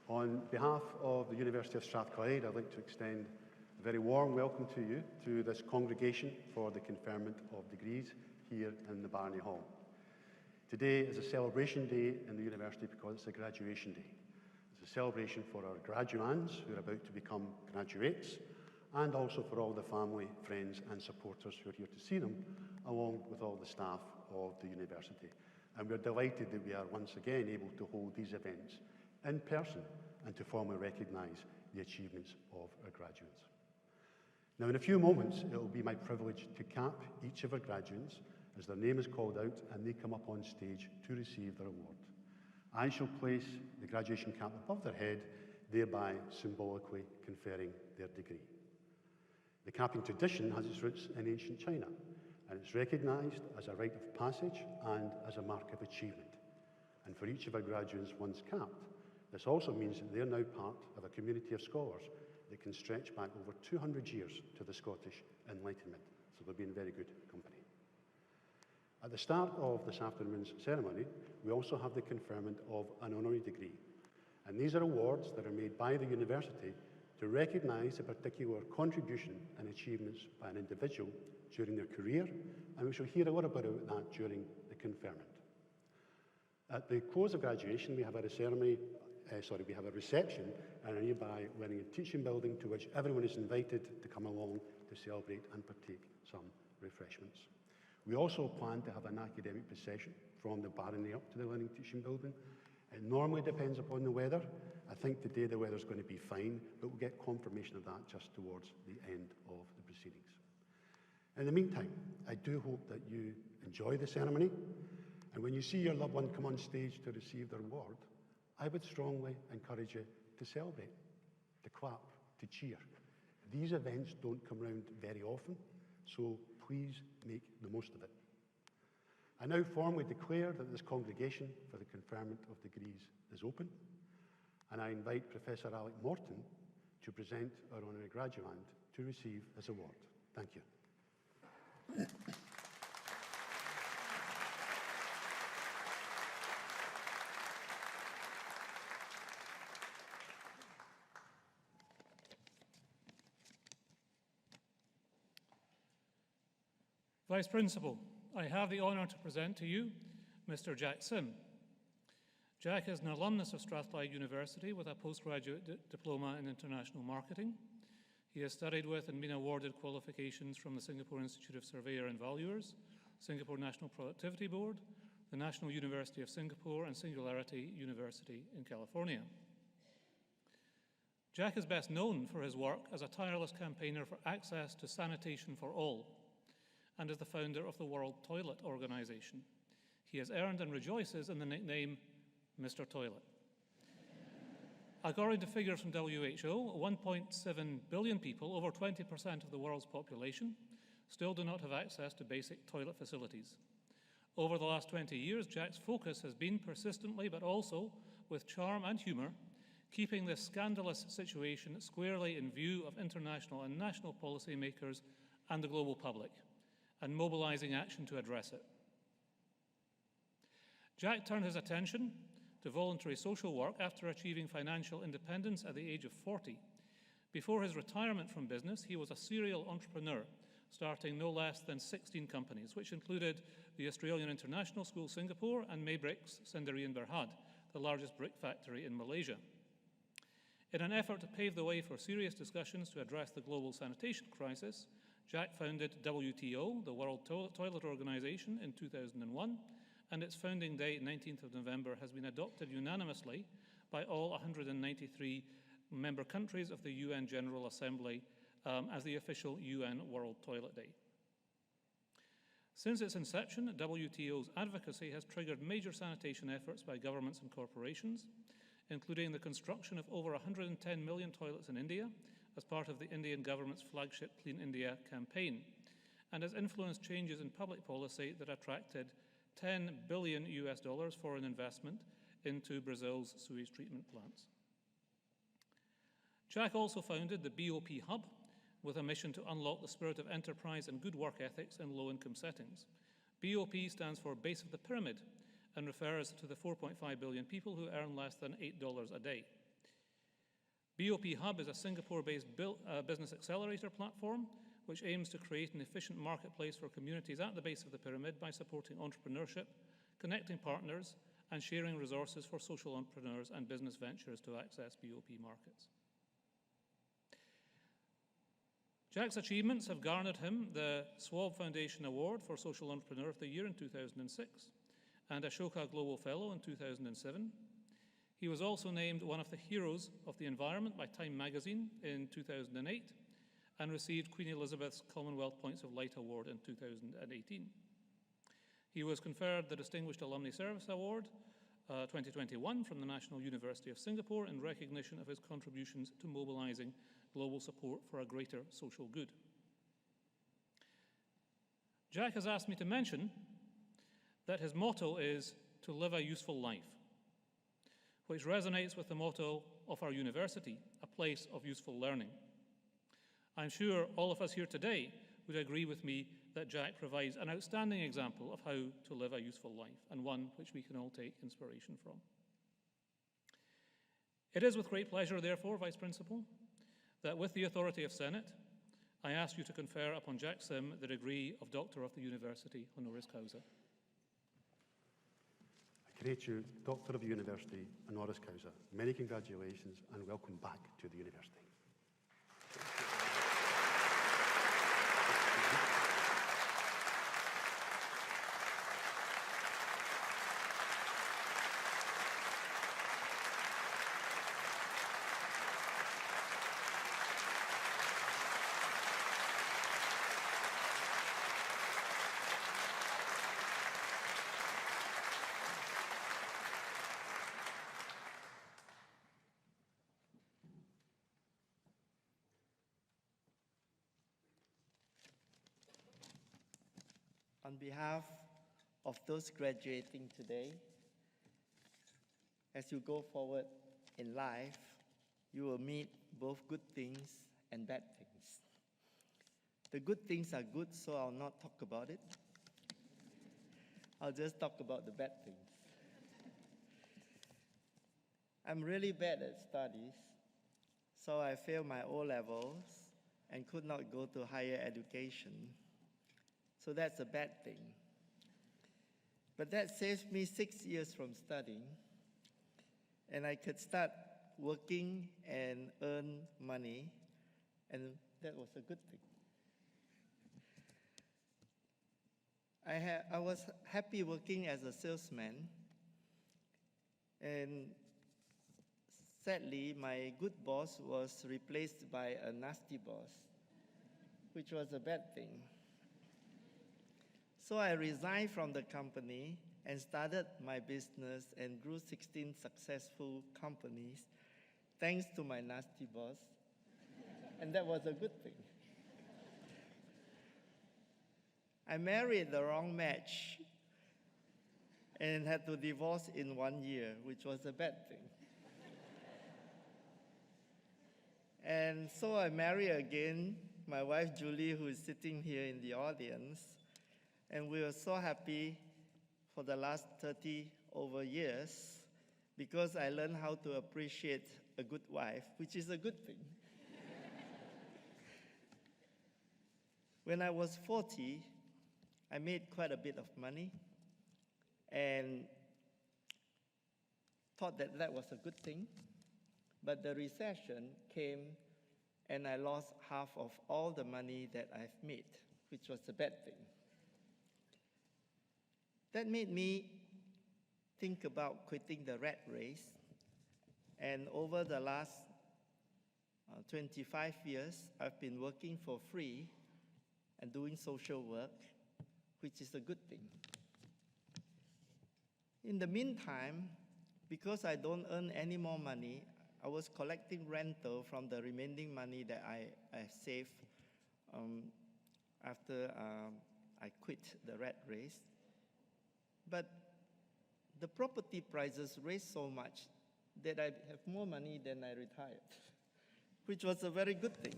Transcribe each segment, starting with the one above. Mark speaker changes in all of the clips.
Speaker 1: On behalf of the University of Strathclyde, I'd like to extend a very warm welcome to you to this congregation for the conferment of degrees here in the Barney Hall. Today is a celebration day in the university because it's a graduation day. It's a celebration for our graduands who are about to become graduates, and also for all the family, friends and supporters who are here to see them, along with all the staff of the university. And we're delighted that we are once again able to hold these events in person and to formally recognise the achievements of our graduates. Now, in a few moments, it will be my privilege to cap each of our graduates as their name is called out and they come up on stage to receive their award. I shall place the graduation cap above their head, thereby symbolically conferring their degree. The capping tradition has its roots in ancient China, and it's recognised as a rite of passage and as a mark of achievement. And for each of our graduates once capped, this also means that they're now part of a community of scholars that can stretch back over 200 years to the Scottish Enlightenment. So they'll be in very good company. At the start of this afternoon's ceremony, we also have the conferment of an honorary degree. And these are awards that are made by the university to recognise a particular contribution and achievements by an individual during their career, and we shall hear a little bit about that during the conferment. At the close of graduation, we have a reception in a nearby learning and teaching building to which everyone is invited to come along to celebrate and partake some refreshments. We also plan to have an academic procession from the barony up to the learning and teaching building. It normally depends upon the weather. I think today the weather's going to be fine, but we'll get confirmation of that just towards the end of the proceedings. In the meantime, I do hope that you enjoy the ceremony, and when you see your loved one come on stage to receive their award, I would strongly encourage you to celebrate, to clap, to cheer. These events don't come around very often, so please make the most of it. I now formally declare that this congregation for the conferment of degrees is open, and I invite Professor Alec Morton to present our Honorary Graduand to receive his award. Thank you.
Speaker 2: Vice Principal, I have the honour to present to you Mr. Jack Sim. Jack is an alumnus of Strathclyde University with a postgraduate diploma in international marketing. He has studied with and been awarded qualifications from the Singapore Institute of Surveyor and Valuers, Singapore National Productivity Board, the National University of Singapore, and Singularity University in California. Jack is best known for his work as a tireless campaigner for access to sanitation for all, and is the founder of the World Toilet Organization. He has earned and rejoices in the nickname Mr. Toilet. According to figures from WHO, 1.7 billion people, over 20% of the world's population, still do not have access to basic toilet facilities. Over the last 20 years, Jack's focus has been persistently, but also with charm and humour, keeping this scandalous situation squarely in view of international and national policymakers and the global public, and mobilising action to address it. Jack turned his attention to voluntary social work after achieving financial independence at the age of 40. Before his retirement from business, he was a serial entrepreneur, starting no less than 16 companies, which included the Australian International School Singapore and Maybricks Sendirian Berhad, the largest brick factory in Malaysia. In an effort to pave the way for serious discussions to address the global sanitation crisis, Jack founded WTO, the World Toilet Organization, in 2001, and its founding date, 19th of November, has been adopted unanimously by all 193 member countries of the UN General Assembly as the official UN World Toilet Day. Since its inception, WTO's advocacy has triggered major sanitation efforts by governments and corporations, including the construction of over 110 million toilets in India as part of the Indian government's flagship Clean India campaign, and has influenced changes in public policy that attracted $10 billion foreign investment into Brazil's sewage treatment plants. Jack also founded the BOP Hub with a mission to unlock the spirit of enterprise and good work ethics in low-income settings. BOP stands for Base of the Pyramid and refers to the 4.5 billion people who earn less than $8 a day. BOP Hub is a Singapore-based business accelerator platform which aims to create an efficient marketplace for communities at the base of the pyramid by supporting entrepreneurship, connecting partners, and sharing resources for social entrepreneurs and business ventures to access BOP markets. Jack's achievements have garnered him the Schwab Foundation Award for Social Entrepreneur of the Year in 2006 and Ashoka Global Fellow in 2007. He was also named one of the Heroes of the Environment by Time magazine in 2008 and received Queen Elizabeth's Commonwealth Points of Light Award in 2018. He was conferred the Distinguished Alumni Service Award 2021 from the National University of Singapore in recognition of his contributions to mobilizing global support for a greater social good. Jack has asked me to mention that his motto is to live a useful life, which resonates with the motto of our university, a place of useful learning. I'm sure all of us here today would agree with me that Jack provides an outstanding example of how to live a useful life, and one which we can all take inspiration from. It is with great pleasure, therefore, Vice Principal, that with the authority of Senate, I ask you to confer upon Jack Sim the degree of Doctor of the University honoris causa.
Speaker 1: I create you Doctor of the University honoris causa. Many congratulations and welcome back to the university.
Speaker 3: On behalf of those graduating today, as you go forward in life, you will meet both good things and bad things. The good things are good, so I'll not talk about it. I'll just talk about the bad things. I'm really bad at studies, so I failed my O-levels and could not go to higher education. So that's a bad thing. But that saved me 6 years from studying, and I could start working and earn money, and that was a good thing. I was happy working as a salesman, and sadly, my good boss was replaced by a nasty boss, which was a bad thing. So I resigned from the company and started my business and grew 16 successful companies thanks to my nasty boss, and that was a good thing. I married the wrong match and had to divorce in 1 year, which was a bad thing. And so I married again my wife Julie, who is sitting here in the audience, and we were so happy for the last 30 over years because I learned how to appreciate a good wife, which is a good thing. When I was 40, I made quite a bit of money and thought that that was a good thing. But the recession came and I lost half of all the money that I've made, which was a bad thing. That made me think about quitting the rat race. And over the last 25 years, I've been working for free and doing social work, which is a good thing. In the meantime, because I don't earn any more money, I was collecting rental from the remaining money that I saved after I quit the rat race. But the property prices raised so much that I have more money than I retired, which was a very good thing.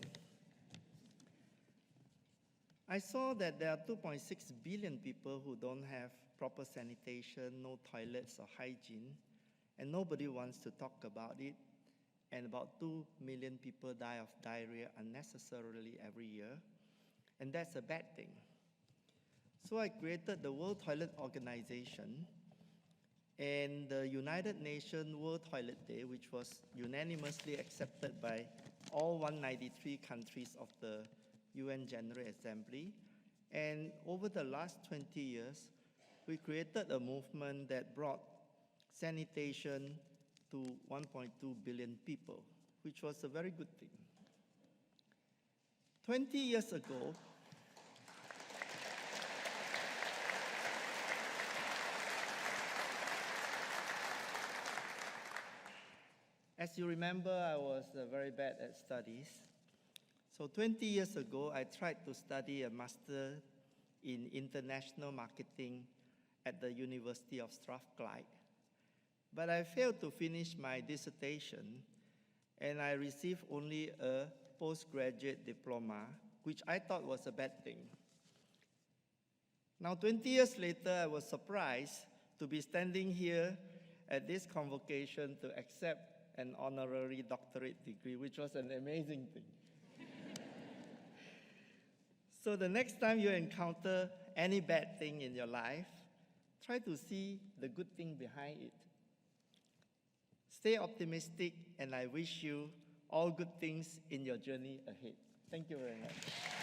Speaker 3: I saw that there are 2.6 billion people who don't have proper sanitation, no toilets or hygiene, and nobody wants to talk about it. and about 2 million people die of diarrhea unnecessarily every year, and that's a bad thing. So I created the World Toilet Organization and the United Nations World Toilet Day, which was unanimously accepted by all 193 countries of the UN General Assembly. And over the last 20 years, we created a movement that brought sanitation to 1.2 billion people, which was a very good thing. 20 years ago, as you remember, I was very bad at studies. So 20 years ago, I tried to study a master in international marketing at the University of Strathclyde. But I failed to finish my dissertation, and I received only a postgraduate diploma, which I thought was a bad thing. Now, 20 years later, I was surprised to be standing here at this convocation to accept an honorary doctorate degree, which was an amazing thing. So the next time you encounter any bad thing in your life, try to see the good thing behind it. Stay optimistic, and I wish you all good things in your journey ahead. Thank you very much.